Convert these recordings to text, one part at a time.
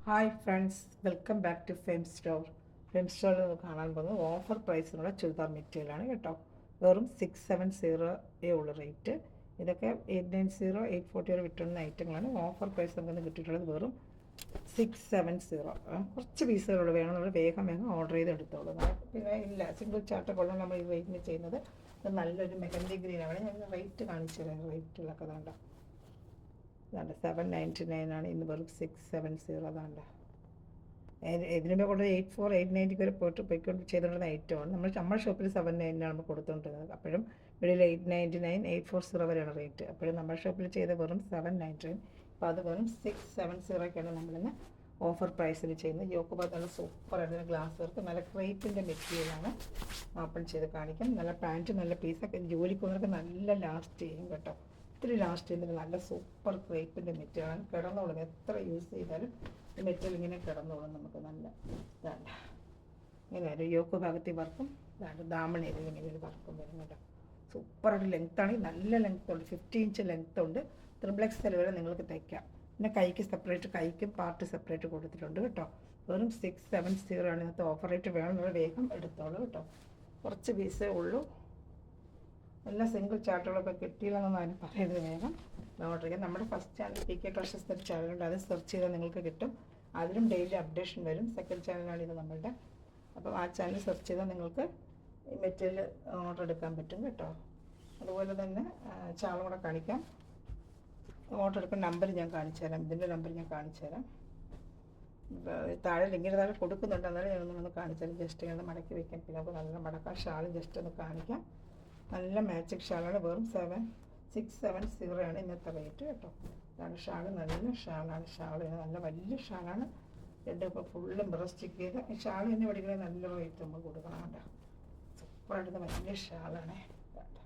Hi friends, welcome back to fem store. Fem സ്റ്റോറിൽ നിന്ന് കാണാൻ പോകുന്നത് ഓഫർ പ്രൈസിനുള്ള ചുരിദാർ മെറ്റീരിയലാണ് കേട്ടോ. വെറും 670 ഉള്ള റേറ്റ്. ഇതൊക്കെ 890, 840 വരെ വിട്ടുന്ന ഐറ്റങ്ങളാണ്. ഓഫർ പ്രൈസ് നമുക്ക് കിട്ടിയിട്ടുള്ളത് വെറും 670. കുറച്ച് പീസുകളുള്ള വേണമെന്നുള്ള വേഗം ഓർഡർ ചെയ്ത് എടുത്തോളൂ. പിന്നെ ഇല്ല, സിംഗിൾ ചാർട്ടൊക്കെ നമ്മൾ ഈ റേറ്റിന് ചെയ്യുന്നത്. ഇത് നല്ലൊരു മെഹന്തി ഗ്രീനാണ്. ഞാൻ റേറ്റ് കാണിച്ചു തരാം. റേറ്റുകളൊക്കെ വേണ്ട. അതാണ്ട് 799 ആണ്. ഇന്ന് വെറും 670. അതാണ്ട് ഇതിൻ്റെ കൊണ്ട് 84, 890 വരെ പോയിക്കൊണ്ട് ചെയ്തുകൊണ്ടിരുന്ന ഐറ്റമാണ്. നമ്മുടെ ഷോപ്പിൽ 790 നമ്മൾ കൊടുത്തുകൊണ്ടിരുന്നത്. അപ്പോഴും വെളിയിൽ 899, 840 വരെയാണ് റേറ്റ്. അപ്പോഴും നമ്മുടെ ഷോപ്പിൽ ചെയ്ത വെറും 799. അപ്പോൾ അത് വെറും 670 നമ്മളിന്ന് ഓഫർ പ്രൈസിൽ ചെയ്യുന്നത്. യോക്ക് ഭാഗത്ത് നല്ല സൂപ്പറായിട്ട് ഗ്ലാസ് വർക്ക്, നല്ല ക്രേപ്പിൻ്റെ മെറ്റീരിയലാണ്. ഓപ്പൺ ചെയ്ത് കാണിക്കാം. നല്ല പാൻറ്റ്, നല്ല പീസൊക്കെ ജോലിക്ക് വന്നവർക്ക് നല്ല ലാസ്റ്റ് ചെയ്യും കേട്ടോ. ഒത്തിരി ലാസ്റ്റ് ചെയ്യുന്നത് നല്ല സൂപ്പർ ക്രേപ്പിൻ്റെ മെറ്റീരിയലാണ്. കിടന്നോളും, എത്ര യൂസ് ചെയ്താലും ഈ മെറ്റീരിയൽ ഇങ്ങനെ കിടന്നോളും. നമുക്ക് നല്ല ഇതാണ്. ഇങ്ങനെ ഒരു യോക്ക് ഭാഗത്തിൽ വർക്കും ഇതാണ്. ദാമണയിൽ ഇങ്ങനെ ഒരു വർക്കും വരും കേട്ടോ. സൂപ്പറായിട്ട് ലെങ്ത്താണ്. നല്ല ലെങ്ത് ഉണ്ട്, 50 ഇഞ്ച് ലെങ്ത് ഉണ്ട്. XXL വരെ നിങ്ങൾക്ക് തയ്ക്കാം. പിന്നെ കൈക്ക് സെപ്പറേറ്റ്, കൈക്കും പാർട്ട് സെപ്പറേറ്റ് കൊടുത്തിട്ടുണ്ട് കേട്ടോ. വെറും 670 ആണ് ഇന്നത്തെ ഓഫർ റേറ്റ്. വേണമെന്നുള്ള വേഗം എടുത്തോളൂ കേട്ടോ. കുറച്ച് പീസേ ഉള്ളൂ. എല്ലാ സിംഗിൾ ചാർട്ടുകളൊക്കെ കിട്ടിയില്ലെന്നൊന്നും അതിന് പറയുന്നത്. വേഗം ഓർഡർ ചെയ്യാം. നമ്മുടെ ഫസ്റ്റ് ചാനൽ PK കളക്ഷൻസ് ഒരു ചാനലുണ്ട്. അത് സെർച്ച് ചെയ്താൽ നിങ്ങൾക്ക് കിട്ടും. അതിലും ഡെയിലി അപ്ഡേഷൻ വരും. സെക്കൻഡ് ചാനലാണ് ഇത് നമ്മളുടെ. അപ്പോൾ ആ ചാനൽ സെർച്ച് ചെയ്താൽ നിങ്ങൾക്ക് ഈ മെറ്റീരിയൽ ഓർഡർ എടുക്കാൻ പറ്റും കേട്ടോ. അതുപോലെ തന്നെ ചാനൽ കൂടെ കാണിക്കാം. ഓർഡർ എടുക്കുന്ന നമ്പർ ഞാൻ കാണിച്ചു തരാം. ഇതിൻ്റെ നമ്പർ ഞാൻ കാണിച്ചു തരാം. താഴെ ലിങ്കിൻ്റെ താഴെ കൊടുക്കുന്നുണ്ട്. എന്നാലും ഞാനൊന്ന് കാണിച്ചു തരാം. ജസ്റ്റ് ഇങ്ങനെ മടക്കി വയ്ക്കാം. പിന്നെ നമുക്ക് നല്ല മടക്കാൻ ഷാളും ജസ്റ്റ് ഒന്ന് കാണിക്കാം. നല്ല മാച്ചിങ് ഷാളാണ്. വെറും 670 ആണ് ഇന്നത്തെ റേറ്റ് കേട്ടോ. ഇതാണ് ഷാള്. നല്ല ഷാളാണ്. ഷാള് നല്ല വലിയ ഷാളാണ്. ഇപ്പോൾ ഫുള്ള് മിറർ സ്റ്റിക്ക് ചെയ്ത് ഈ ഷാൾ തന്നെ പഠിക്കുന്നത് നല്ല റേറ്റ് നമ്മൾ കൊടുക്കണം കേട്ടോ. സൂപ്പറായിട്ട് വലിയ ഷാളാണ് കേട്ടോ.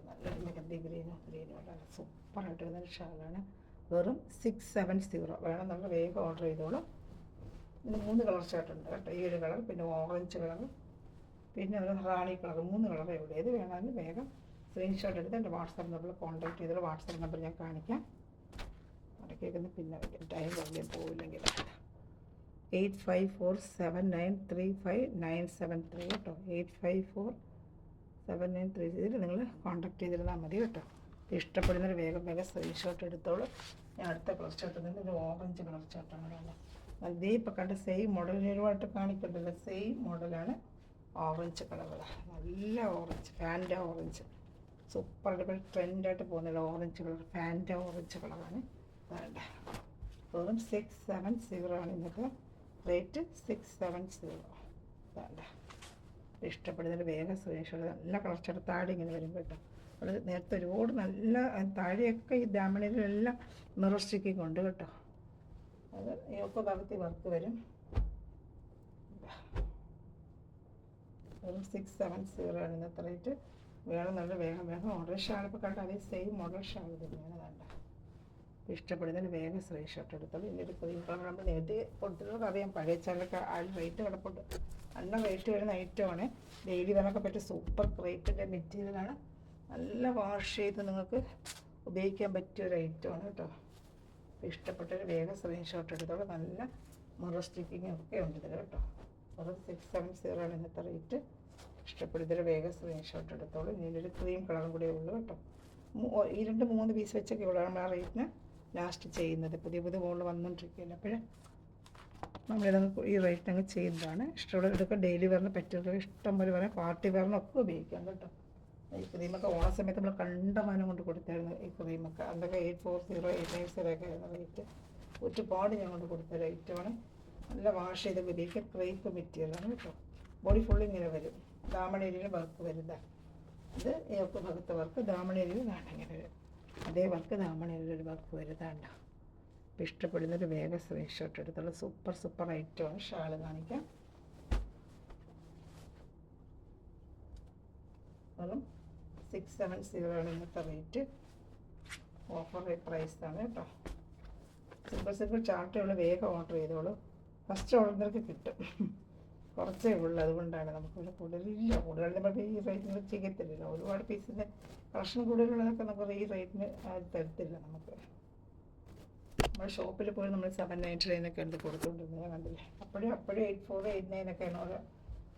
നല്ലൊരു മെഹന്തി ഗ്രീനും നല്ല സൂപ്പറായിട്ട് വരുന്ന ഷാളാണ്. വെറും 670. വേണം നമ്മൾ വേഗം ഓർഡർ ചെയ്തോളൂ. ഇതിന് 3 കളർ ഷർട്ടുണ്ട് കേട്ടോ. ഈ ഒരു കളർ, പിന്നെ ഓറഞ്ച് കളർ, പിന്നെ ഒരു റാണി കളർ. 3 കളറേ ഉള്ളൂ. ഏത് വേണമെങ്കിലും വേഗം സ്ക്രീൻഷോട്ട് എടുത്ത് എൻ്റെ വാട്സാപ്പ് നമ്പറിൽ കോൺടാക്ട് ചെയ്തിട്ട് വാട്സാപ്പ് നമ്പർ ഞാൻ കാണിക്കാം. അടക്കേക്കുന്ന പിന്നെ ടൈം പറഞ്ഞാൽ പോവില്ലെങ്കിൽ 8547935973 കേട്ടോ. 854793. ഇതിൽ നിങ്ങൾ കോൺടാക്ട് ചെയ്തിരുന്നാൽ മതി കേട്ടോ. ഇഷ്ടപ്പെടുന്നൊരു വേഗം സ്ക്രീൻഷോട്ട് എടുത്തോളൂ. ഞാൻ അടുത്ത കളർ ഷർട്ട് നിന്ന് ഒരു ഓറഞ്ച് കളർ ഷർട്ടാണ്. അതേ ഇപ്പോൾ കണ്ട സെയിം മോഡലിനുമായിട്ട് കാണിക്കണ്ടല്ലോ. സെയിം മോഡലാണ്. ഓറഞ്ച് കളറാണ്. നല്ല ഓറഞ്ച്, ഫാൻറ്റ ഓറഞ്ച്. സൂപ്പറായിട്ട് ട്രെൻഡായിട്ട് പോകുന്നില്ല. ഓറഞ്ച് കളർ, ഫാൻറ്റ ഓറഞ്ച് കളറാണ്. വേണ്ട വെറും 670 ആണ് ഇന്നത്തെ റേറ്റ്. 670. വേണ്ട ഇഷ്ടപ്പെടുന്നതിന് വേഗം സ്ക്രീൻഷോട്ട്. നല്ല കളർ ഷർട്ട് താഴെ ഇങ്ങനെ വരും കേട്ടോ. അത് നേരത്തെ ഒരുപാട് നല്ല താഴെയൊക്കെ ഈ ഡാമണിലെല്ലാം മിറർ സ്റ്റിക്കിങ് ഉണ്ട് കേട്ടോ. അത് യോക്ക് ഭാഗത്ത് വർക്ക് വരും. വെറും 670 ആണ് ഇന്നത്തെ റേറ്റ്. വേണമെന്നുള്ള വേഗം ഓർഡർ. ഷാളിപ്പോൾ കണ്ട അതേ സെയിം മോഡൽ ഷാൾ തന്നെയാണ്. വേണ്ട ഇഷ്ടപ്പെടുന്നതിന് വേഗം സ്ക്രീൻഷോട്ട് എടുത്തോളൂ. ഇതിൻ്റെ ക്രീം കളർ നമ്മൾ നേരത്തെ കൊടുത്തിട്ടുള്ളത് അറിയാം. പഴയ ചാനലൊക്കെ ആ റേറ്റ് കിടപ്പുണ്ട്. നല്ല റേറ്റ് വരുന്ന ഐറ്റമാണ്. ഡെയിലി വേണമൊക്കെ പറ്റിയ സൂപ്പർ ക്രേപ്പിൻ്റെ മെറ്റീരിയലാണ്. നല്ല വാഷ് ചെയ്ത് നിങ്ങൾക്ക് ഉപയോഗിക്കാൻ പറ്റിയ ഒരു ഐറ്റമാണ് കേട്ടോ. ഇഷ്ടപ്പെട്ടൊരു വേഗം സ്ക്രീൻഷോട്ട് എടുത്തോളൂ. നല്ല മിറർ സ്റ്റിക്കിങ് ഒക്കെ ഉണ്ട് ഇതിൽ കേട്ടോ. വെറും 670 ആണ് ഇന്നത്തെ റേറ്റ്. ഇഷ്ടപ്പെടുന്നൊരു വേഗം സ്ക്രീൻഷോട്ട് എടുത്തോളൂ. ഇതിൻ്റെ ക്രീം കളറും കൂടെ ഉള്ളൂ കേട്ടോ. 2-3 പീസ് വെച്ചൊക്കെ ഉള്ളൂ നമ്മൾ ആ റേറ്റിന് ലാസ്റ്റ് ചെയ്യുന്നത്. പുതിയ മോഡൽ വന്നുകൊണ്ടിരിക്കുകയല്ല. അപ്പോൾ നമ്മളിതങ്ങ് ഈ റേറ്റിനങ്ങ് ചെയ്യുന്നതാണ്. ഇഷ്ടമുള്ള എടുക്കുക. ഡെയിലി വെയറിന് പറ്റുക, ഇഷ്ടം പോലെ പറയാം. പാർട്ടി വെയറിനൊക്കെ ഉപയോഗിക്കാം കേട്ടോ. ഈ ക്രീമൊക്കെ ഓണ സമയത്ത് നമ്മൾ കണ്ടമാനം കൊണ്ട് കൊടുത്തായിരുന്നു. ഈ ക്രീമൊക്കെ അതൊക്കെ 840, 890 ഒക്കെ ആയിരുന്നു റേറ്റ്. ഒരുപാട് ഞാൻ കൊണ്ട് കൊടുത്ത ഐറ്റമാണ്. നല്ല വാഷ് ചെയ്ത് ഉപയോഗിക്കുക. ക്രേപ്പ് മെറ്റീരിയലാണ് കേട്ടോ. ബോഡി ഫുള്ള് ഇങ്ങനെ വരും. ദാമണേരിയിൽ വർക്ക് വരുന്നത്. ഇത് യോക്ക് ഭാഗത്ത് വർക്ക്, ദാമണേരിയിൽ വേണ്ട ഇങ്ങനെ വരും. അതേ വർക്ക് ദാമണേരിയിൽ ഒരു വർക്ക് വരുന്നതാണ്ട. അപ്പോൾ ഇഷ്ടപ്പെടുന്നൊരു വേഗം സ്ക്രീൻഷോട്ട് എടുത്തുള്ള സൂപ്പർ ഐറ്റമാണ്. ഷാള് കാണിക്കാം. വെറും 670 ആണ് ഇന്നത്തെ റേറ്റ്. ഓഫർ പ്രൈസാണ് കേട്ടോ. സിമ്പിൾ ചാർട്ടുകൾ വേഗം ഓർഡർ ചെയ്തോളൂ. ഫസ്റ്റ് ഓർഡറിനൊക്കെ കിട്ടും. കുറച്ചേ ഉള്ളൂ. അതുകൊണ്ടാണ് നമുക്കിവിടെ കൂടുതലില്ല. കൂടുതൽ നമുക്ക് ഈ റേറ്റിന് ചെയ്യത്തില്ലല്ലോ. ഒരുപാട് പീസിൻ്റെ കളക്ഷൻ കൂടുതലുള്ളതൊക്കെ നമുക്ക് ഈ റേറ്റിന് തരത്തില്ല നമുക്ക്. നമ്മുടെ ഷോപ്പിൽ പോയി നമ്മൾ 799 എടുത്ത് കൊടുത്തുകൊണ്ടിരുന്നത് കണ്ടില്ലേ. അപ്പോഴും 8489 ഓരോ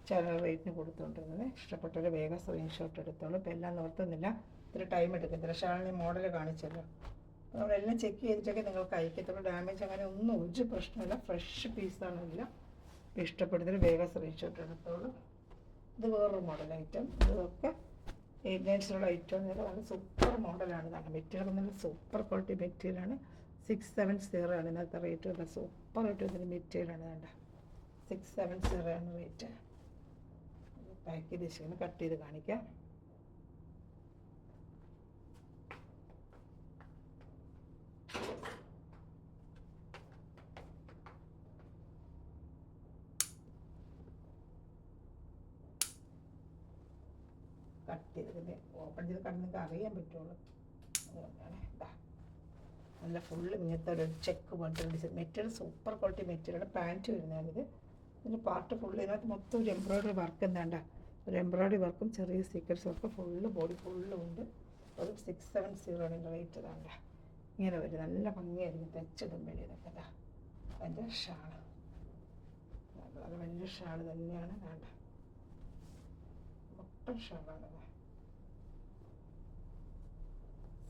ചാനൽ റേറ്റിന് കൊടുത്തുകൊണ്ടിരുന്നത്. ഇഷ്ടപ്പെട്ടൊരു വേഗം സ്ക്രീൻഷോട്ട് എടുത്തോളൂ. ഇപ്പോൾ എല്ലാം നിർത്തുന്നില്ല, ഇത്തിരി ടൈം എടുക്കത്തില്ല. ഷാളിനി മോഡൽ കാണിച്ചല്ലോ. അപ്പോൾ നമ്മളെല്ലാം ചെക്ക് ചെയ്തിട്ടൊക്കെ നിങ്ങൾക്ക് അയക്കത്തുള്ളൂ. ഡാമേജ് അങ്ങനെ ഒന്നും ഒരു പ്രശ്നമില്ല. ഫ്രഷ് പീസാണ് എല്ലാം. ഇഷ്ടപ്പെടുന്നൊരു വേഗം സ്ക്രീൻഷോട്ട് എടുത്തോളൂ. ഇത് വേറൊരു മോഡൽ ഐറ്റം. ഇതൊക്കെ 89 ഐറ്റം. നല്ല സൂപ്പർ മോഡലാണ്. ഇതാണ് മെറ്റീരിയൽ, നല്ല സൂപ്പർ ക്വാളിറ്റി മെറ്റീരിയലാണ്. 670 ആണ് ഇന്നത്തെ റേറ്റ്. നല്ല സൂപ്പറായിട്ട് ഇതിൻ്റെ മെറ്റീരിയലാണ്. വേണ്ട 670 ആണ് റേറ്റ്. പാക്ക് ചെയ്ത് വെച്ചിങ്ങനെ കട്ട് ചെയ്ത് കാണിക്കാം. കട്ട് ചെയ്ത് ഓപ്പൺ ചെയ്ത് കണ്ണിക്ക് അറിയാൻ പറ്റുള്ളൂ. അതുകൊണ്ടാണ് ഇതാ നല്ല ഫുള്ള് ഇങ്ങനത്തെ ഒരു ചെക്ക് പോലത്തെ design. Material super quality material. Pant വരുന്നതാണിത്. ഇതിൻ്റെ പാർട്ട് ഫുള്ള് ഇതിനകത്ത് മൊത്തം ഒരു എംബ്രോയ്ഡറി വർക്ക് എന്താണ്ട, ഒരു എംബ്രോയ്ഡറി വർക്കും ചെറിയ സീക്വൻസ് വർക്ക് ഫുള്ള് ബോഡി ഫുള്ളും ഉണ്ട്. ഒരു 670 ആണ് റേറ്റ്. ഇതാണ്ട ഇങ്ങനെ വരും. നല്ല ഭംഗിയായിരിക്കും തെച്ചിടുമ്പോൾ. ഇതൊക്കെ ഇതാ അതിൻ്റെ ഷാള്. അത് വലിയ ഷാള് തന്നെയാണ്. വേണ്ട മൊത്തം ഷാളാണ്.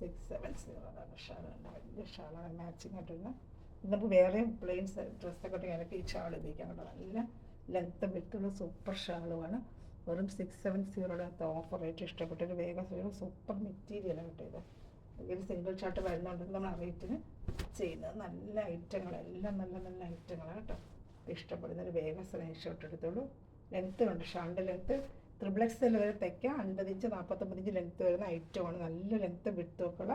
670 അതാണ് ഷാളുണ്ട്. വലിയ ഷാളാണ് മാച്ചിങ് ആയിട്ടുള്ള. നമുക്ക് വേറെ പ്ലെയിൻ ഡ്രസ്സൊക്കെ ഇട്ട് എനിക്ക് ഈ ഷാൾ ഉപയോഗിക്കാൻ കേട്ടോ. നല്ല ലെങ്ത്ത് വിട്ടുള്ള സൂപ്പർ ഷാളുമാണ്. വെറും 670 ഓഫർ റേറ്റ്. ഇഷ്ടപ്പെട്ടൊരു വേഗം സൂപ്പർ മെറ്റീരിയലാണ് കേട്ടോ. ഇത് ഒരു സിംഗിൾ ഷർട്ട് വരുന്നുണ്ടെങ്കിൽ നമ്മൾ ആ റേറ്റിന് ചെയ്യുന്നത്. നല്ല ഐറ്റങ്ങളെല്ലാം നല്ല നല്ല ഐറ്റങ്ങളാണ് കേട്ടോ. ഇഷ്ടപ്പെടുന്നൊരു വേഗം സ്ക്രീൻഷോട്ട് എടുത്തോളൂ. ലെങ്ത്ത് ഉണ്ട്. ഷാളിൻ്റെ ലെങ്ത്ത് XXL വരെ തയ്ക്കാം. 50 ഇഞ്ച് 49 ഇഞ്ച് ലെങ്ത്ത് വരുന്ന ഐറ്റമാണ്. നല്ല ലെങ്ത്ത് വിട്ടൊക്കെയുള്ള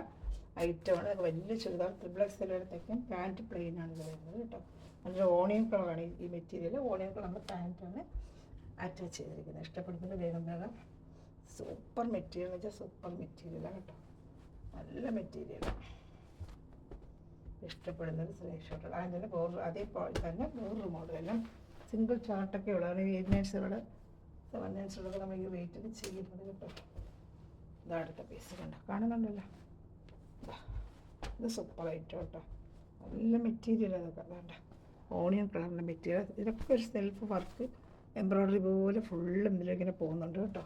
ഐറ്റമാണ്. വലിയ ചുരിദാർ XXL വരെ തയ്ക്കാം. പാൻറ്റ് പ്ലെയിൻ ആണ് ഇത് വരുന്നത് കേട്ടോ. നല്ലൊരു ഓണിയൻ കളറാണ് ഈ മെറ്റീരിയൽ. ഓണിയൻ കളർ നമ്മുടെ പാൻറ്റാണ് അറ്റാച്ച് ചെയ്തിരിക്കുന്നത്. ഇഷ്ടപ്പെടുന്നത് വേഗം വേഗം. സൂപ്പർ മെറ്റീരിയൽ എന്ന് വെച്ചാൽ സൂപ്പർ മെറ്റീരിയലാണ് കേട്ടോ. നല്ല മെറ്റീരിയലാണ്. ഇഷ്ടപ്പെടുന്നത് സ്ക്രീൻഷോട്ട്. അതിൻ്റെ അതേപോലെ തന്നെ വേറൊരു മോഡലെല്ലാം സിംഗിൾ ചാർട്ടൊക്കെ ഉള്ളതാണ്. 89 790 നമ്മൾ ഈ റേറ്റിൽ ചെയ്യുന്നത് കേട്ടോ. ഇതാ അടുത്ത പീസ് കണ്ടോ, കാണുന്നുണ്ടല്ലോ. ഇത് സൂപ്പർ ഐറ്റം കേട്ടോ. നല്ല മെറ്റീരിയൽ അതൊക്കെ വേണ്ട. ഓണിയൻ കളറിൻ്റെ മെറ്റീരിയൽ. ഇതൊക്കെ ഒരു സെൽഫ് വർക്ക് എംബ്രോയ്ഡറി പോലെ ഫുള്ളും ഇതിലിങ്ങനെ പോകുന്നുണ്ട് കേട്ടോ.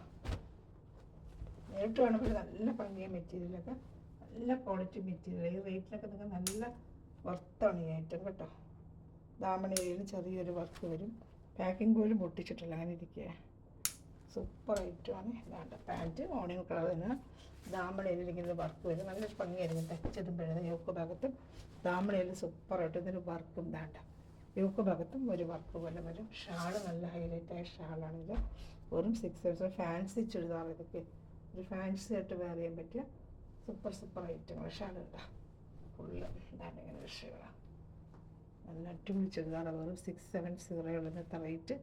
നേരിട്ട് കാണുമ്പോൾ നല്ല ഭംഗിയ മെറ്റീരിയലൊക്കെ. നല്ല ക്വാളിറ്റി മെറ്റീരിയൽ. ഈ റേറ്റിലൊക്കെ നിങ്ങൾക്ക് നല്ല വർത്താണ് ഈ ഐറ്റം കേട്ടോ. ദാമണയിൽ ചെറിയൊരു വർക്ക് വരും. പാക്കിംഗ് പോലും പൊട്ടിച്ചിട്ടില്ല, അങ്ങനെ ഇരിക്കുക. സൂപ്പർ ഐറ്റമാണ്. ഇതാണ്ട് പാൻറ്റ് ഓണിയൻ കളർ തന്നെ. ദാമണയിൽ ഇരിക്കുന്ന വർക്ക് വരും. നല്ല ഭംഗിയായിരിക്കും തച്ചിടുമ്പോഴേ. യോക്ക് ഭാഗത്തും ദാമണയിൽ സൂപ്പറായിട്ട് ഇതൊരു വർക്കും ദാണ്ട. യോക്ക് ഭാഗത്തും ഒരു വർക്ക് പോലെ വരും. ഷാള് നല്ല ഹൈലൈറ്റായ ഷാളാണിത്. വെറും 670. ഫാൻസി ചുരിദാർ. ഇതൊക്കെ ഒരു ഫാൻസി ആയിട്ട് വെയർ ചെയ്യാൻ പറ്റിയ സൂപ്പർ ഐറ്റങ്ങൾ. ഷാളുണ്ടാ ഫുള്ള് ഇതാണ് ഇങ്ങനെ വിഷയങ്ങളാണ്. നല്ല അടിപൊളി ചുരിദാർ. വെറും 670 ഉള്ളതിനകത്ത് റേറ്റ്.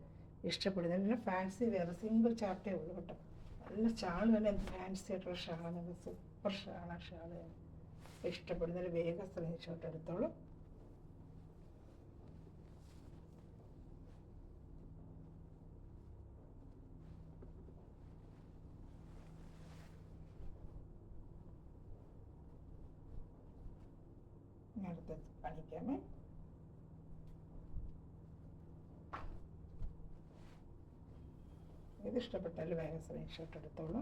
ഇഷ്ടപ്പെടുന്നതിന് ഫാൻസി വേറെ സിംഗിൾ ചാർട്ടേ ഉള്ളൂ കേട്ടോ. നല്ല ഷാള് തന്നെ. എന്ത് ഫാൻസി ആയിട്ടുള്ള ഷാളാണ്. സൂപ്പർ ഷാളാണ്. ഷാള് തന്നെ. ഇഷ്ടപ്പെടുന്നതിന് വേഗം സ്ക്രീൻഷോട്ട് എടുത്തോളൂ. അടുത്ത് കാണിക്കാമേ. ഇത് ഇഷ്ടപ്പെട്ടാൽ വേഗം സ്ക്രീൻഷോട്ട് എടുത്തോളൂ.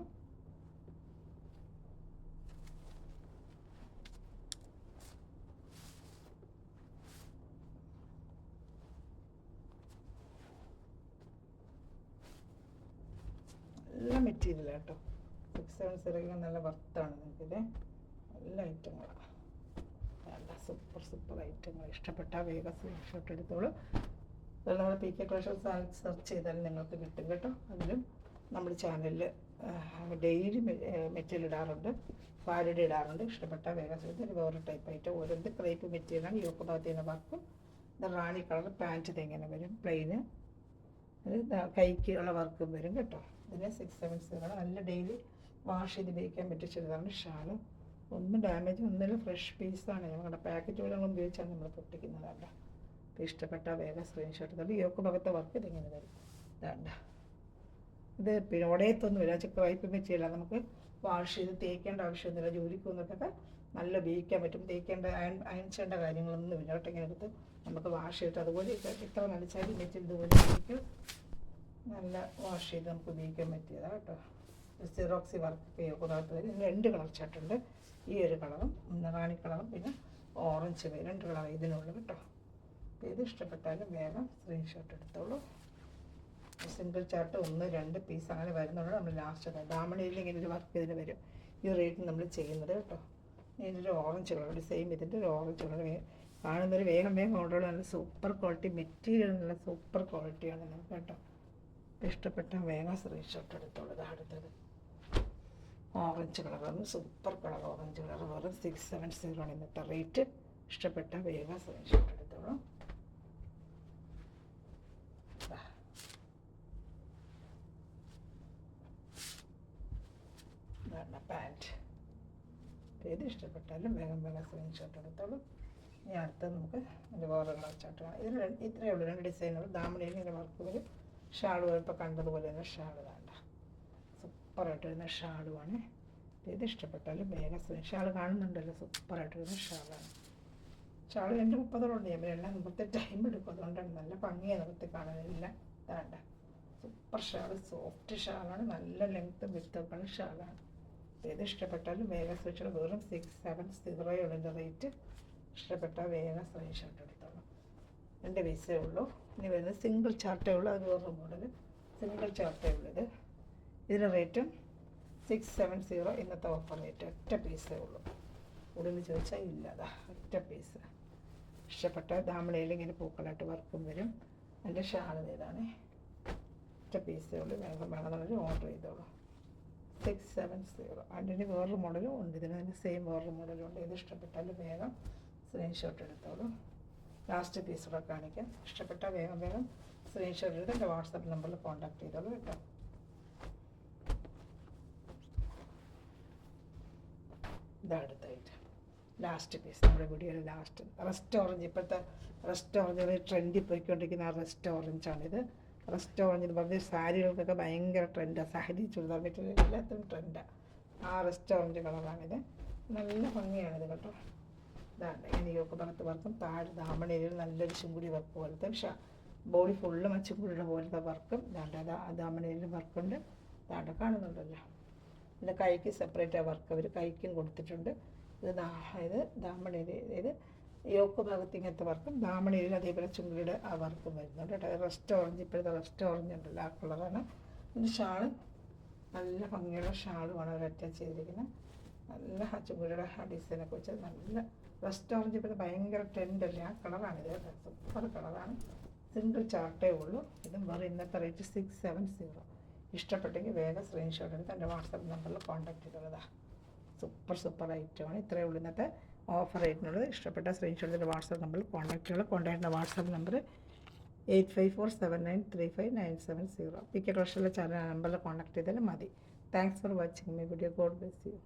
നല്ല മെറ്റീരിയൽ കേട്ടോ. 670 നല്ല വർത്താണ് നിങ്ങൾക്കിത്. നല്ല ഐറ്റങ്ങളാണ്. നല്ല സൂപ്പർ ഐറ്റങ്ങൾ. ഇഷ്ടപ്പെട്ടാൽ വേഗം സ്ക്രീൻഷോട്ട് എടുത്തോളൂ. അതുപോലെ നമ്മൾ PK Collections സെർച്ച് ചെയ്താൽ നിങ്ങൾക്ക് കിട്ടും കേട്ടോ. അതിലും നമ്മൾ ചാനലിൽ ഡെയിലി മെറ്റീരിയൽ ഇടാറുണ്ട്. ഫാരിഡ് ഇടാറുണ്ട്. ഇഷ്ടപ്പെട്ടാൽ വേഗം ചെയ്ത് വേറൊരു ടൈപ്പ് ആയിട്ട് ഓരോരുത്ത ക്രേപ്പ് മെറ്റീരിയലാണ്. യോക്ക് ഭാഗത്തിന് വർക്കും. ഇത് റാണി കളർ പാൻറ്റ് ഇതെങ്ങനെ വരും. പ്ലെയിന് അത് കൈക്ക് ഉള്ള വർക്കും വരും കേട്ടോ. ഇതിന് 670. നല്ല ഡെയിലി വാഷ് ചെയ്ത് ഉപയോഗിക്കാൻ പറ്റിയ ചുരിദാറിൻ്റെ ഷാള്. ഒന്നും ഡാമേജ് ഒന്നുമില്ല. ഫ്രഷ് പീസാണ്. ഞങ്ങളുടെ പാക്കറ്റ് പോലെ നമ്മൾ ഉപയോഗിച്ചാണ് നമ്മൾ പൊട്ടിക്കുന്നതല്ല. ഇഷ്ടപ്പെട്ടാൽ വേഗം സ്ക്രീൻഷോട്ട് എടുത്തോളൂ. യോക്ക് ഭാഗത്തെ വർക്ക് ഇതിങ്ങനെ വരും. ഇതാണ്ട ഇത് പിന്നെ ഉടയത്തൊന്നുമില്ല. ക്രേപ്പ് മെറ്റീരിയലാണ്. നമുക്ക് വാഷ് ചെയ്ത് തേക്കേണ്ട ആവശ്യമൊന്നുമില്ല. ജോലിക്കൊന്നൊക്കെ നല്ല ഉപയോഗിക്കാൻ പറ്റും. തേക്കേണ്ട അയൺ ചെയ്യേണ്ട കാര്യങ്ങളൊന്നും ഇല്ല കേട്ടോ. ഇങ്ങനെ എടുത്ത് നമുക്ക് വാഷ് ചെയ്തിട്ട് അതുപോലെ ഇത്ര നനച്ചാലും വെച്ച് ഇതുപോലെ ഉപയോഗിക്കും. നല്ല വാഷ് ചെയ്ത് നമുക്ക് ഉപയോഗിക്കാൻ പറ്റിയതാണ് കേട്ടോ. സിറോക്സി വർക്ക് യോഗത്തിൽ 2 കളർ ചാർട്ടുണ്ട്. ഈ ഒരു കളറും റാണി കളറും പിന്നെ ഓറഞ്ച് 2 കളർ ഇതിനുള്ളൂ കേട്ടോ. ഇത് ഇഷ്ടപ്പെട്ടാലും വേഗം സ്ക്രീൻഷോട്ട് എടുത്തോളൂ. സിംഗിൾ ചാർട്ട് 1-2 പീസ് അങ്ങനെ വരുന്നുള്ളൂ. നമ്മൾ ലാസ്റ്റ് ദാമണിയിൽ ഇങ്ങനെ ഒരു വർക്ക് ഇതിന് വരും. ഈ റേറ്റിന് നമ്മൾ ചെയ്യുന്നത് കേട്ടോ. ഇതിൻ്റെ ഓറഞ്ച് കളർ സെയിം ഇതിൻ്റെ ഒരു ഓറഞ്ച് കളർ കാണുന്നൊരു വേഗം ഓർഡർ. നല്ല സൂപ്പർ ക്വാളിറ്റി മെറ്റീരിയൽ, നല്ല സൂപ്പർ ക്വാളിറ്റിയാണ് നമുക്ക് കേട്ടോ. ഇഷ്ടപ്പെട്ട വേഗം സ്ക്രീൻഷോട്ട് എടുത്തോളൂ. ഇത് അടുത്തത് ഓറഞ്ച് കളറാണ്, സൂപ്പർ കളർ ഓറഞ്ച് കളർ. വെറും 670 ആണ് ഇന്നത്തെ റേറ്റ്. ഇഷ്ടപ്പെട്ട വേഗം സ്ക്രീൻഷോട്ട് എടുത്തോളൂ. പാൻറ്റ് ഏത് ഇഷ്ടപ്പെട്ടാലും വേഗം സ്ക്രീൻഷോട്ട് എടുത്തോളൂ. ഇനി അടുത്തത് നമുക്ക് അതിൻ്റെ വേറെ കളർ ചാർട്ട് കാണാം. ഇതിന് ഇത്രയേ ഉള്ളൂ 2 ഡിസൈനുകൾ. ദാമണിയിൽ ഇങ്ങനെ വർക്ക് വരും. ഷാൾ ഇപ്പോൾ കണ്ടതുപോലെ തന്നെ ഷാൾ വേണ്ട, സൂപ്പറായിട്ട് വരുന്ന ഷാളുമാണ്. ഏത് ഇഷ്ടപ്പെട്ടാലും വേഗം ഷാൾ കാണുന്നുണ്ടല്ലോ, സൂപ്പറായിട്ട് വരുന്ന ഷാളാണ്. ഷാൾ 2:30 ഞാൻ എല്ലാം നിർത്തി ടൈം എടുക്കും. അതുകൊണ്ടാണ് നല്ല ഭംഗിയാണ് നിർത്തി കാണാനില്ല. വേണ്ട സൂപ്പർ ഷാൾ, സോഫ്റ്റ് ഷാളാണ്, നല്ല ലെങ്ത്തും വിത്തൊക്കെയാണ് ഷാളാണ്. ഏത് ഇഷ്ടപ്പെട്ടാലും വേഗം സ്ക്രീൻഷോട്ട്. വെറും 670 ഉള്ളതിൻ്റെ റേറ്റ്. ഇഷ്ടപ്പെട്ടാൽ വേഗം സ്ക്രീൻഷോട്ട് എടുത്തോളൂ. 2 പീസേ ഉള്ളൂ. ഇനി വരുന്നത് സിംഗിൾ ചാർട്ടേ ഉള്ളൂ. അത് വേറൊരു മോഡൽ സിംഗിൾ ചാർട്ടേ ഉള്ളത്. ഇതിൻ്റെ റേറ്റും 670. ഇന്നത്തെ ഓഫർ റേറ്റ്. ഒറ്റ പീസേ ഉള്ളൂ. കൂടുതൽ ചോദിച്ചാൽ ഇല്ലതാ ഒറ്റ പീസ്. ഇഷ്ടപ്പെട്ട ദാമണയിൽ ഇങ്ങനെ പൂക്കളായിട്ട് വർക്കും വരും. എൻ്റെ ഷാൾ ഇതാണ്. ഒറ്റ പീസേ ഉള്ളൂ. വേണമെന്നുള്ളൊരു ഓർഡർ ചെയ്തോളൂ. 670. അതിൻ്റെ വേറൊരു മോഡലും ഉണ്ട്. ഇതിന് തന്നെ സെയിം വേറൊരു മോഡലും ഉണ്ട്. ഇത് ഇഷ്ടപ്പെട്ടാലും വേഗം സ്ക്രീൻഷോട്ട് എടുത്തോളൂ. ലാസ്റ്റ് പീസ് കൂടെ കാണിക്കാം. ഇഷ്ടപ്പെട്ടാൽ വേഗം സ്ക്രീൻഷോട്ട് എടുത്ത് എൻ്റെ വാട്സാപ്പ് നമ്പറിൽ കോൺടാക്ട് ചെയ്തോളൂ കേട്ടോ. ഇതടുത്തായിട്ട് ലാസ്റ്റ് പീസ് നമ്മുടെ വീഡിയോയിൽ ലാസ്റ്റ് റെസ്റ്റ് ഓറഞ്ച്. ഇപ്പോഴത്തെ റെസ്റ്റ് ഓറഞ്ച് ട്രെൻഡിൽ പോയിക്കൊണ്ടിരിക്കുന്ന ആ റെസ്റ്റ് ഓറഞ്ചാണിത്. റെസ്റ്റ് ഓറഞ്ച് എന്ന് പറഞ്ഞാൽ സാരികൾക്കൊക്കെ ഭയങ്കര ട്രെൻഡാണ്. സാരി ചുരിദാർ മെറ്റീരിയൽ എല്ലാത്തിനും ട്രെൻഡാണ്. ആ റെസ്റ്റ് ഓറഞ്ച് കളറാണിത്. നല്ല ഭംഗിയാണിത് കേട്ടോ. ഇതാണ് ഇങ്ങനെ യോക്ക് ഭാഗത്ത് വർക്കും താഴെ ദാമണയിൽ നല്ലൊരു ചുങ്കുടി വർക്ക് പോലത്തെ ബോഡി ഫുള്ള് മച്ചുങ്കുടിയുടെ പോലത്തെ വർക്കും ദാമണയിൽ വർക്കുണ്ട്. താഴെ കാണുന്നുണ്ടല്ലോ. പിന്നെ കൈക്ക് സെപ്പറേറ്റ് വർക്ക് അവർ കൈക്കും കൊടുത്തിട്ടുണ്ട്. ഇത് ദാമണയിൽ ഇത് യോക്ക് ഭാഗത്ത് ഇങ്ങനത്തെ വർക്കും ദാമണയിൽ അതേപോലെ ചുങ്കുടിയുടെ ആ വർക്കും വരുന്നുണ്ട് കേട്ടോ. റെസ്റ്റ് ഓറഞ്ച് ഇപ്പോഴത്തെ റെസ്റ്റ് ഓറഞ്ച് ഉണ്ടല്ലോ, ആ കളറാണ്. പിന്നെ ഷാള് നല്ല ഭംഗിയുള്ള ഷാളുമാണ് അവർ അറ്റാച്ച് ചെയ്തിരിക്കുന്നത്. നല്ല ചുങ്കുടിയുടെ ആ ഡിസൈനൊക്കെ വെച്ചാൽ നല്ല റെസ്റ്റ് ഓറഞ്ച് ഇപ്പോഴത്തെ ഭയങ്കര ട്രെൻഡല്ലേ, ആ കളറാണിത് കേട്ടോ. സൂപ്പർ കളറാണ്. സിംഗിൾ ചാർട്ടേ ഉള്ളൂ. ഇതും വേറെ ഇന്നത്തെ റേറ്റ് 670. ഇഷ്ടപ്പെട്ടെങ്കിൽ വേഗം സ്ക്രീൻഷോട്ട് എടുത്ത് എൻ്റെ വാട്സാപ്പ് നമ്പറിൽ കോൺടാക്ട് ചെയ്തുള്ളതാണ്. സൂപ്പർ ഐറ്റമാണ്. ഇത്രയേ ഉള്ളൂ ഇന്നത്തെ ഓഫർ റേറ്റിനുള്ളത്. ഇഷ്ടപ്പെട്ട സ്ക്രീൻഷോട്ട് എൻ്റെ വാട്സാപ്പ് നമ്പറിൽ കോൺടാക്ട് ചെയ്യുക. കോൺടാക്റ്റിൻ്റെ വാട്സാപ്പ് നമ്പർ 8547935970. പിക്കെ ക്രോഷറിലെ ചാനൽ നമ്പറിൽ കോൺടാക്ട് ചെയ്താലും മതി. Thanks for watching my video. God bless you.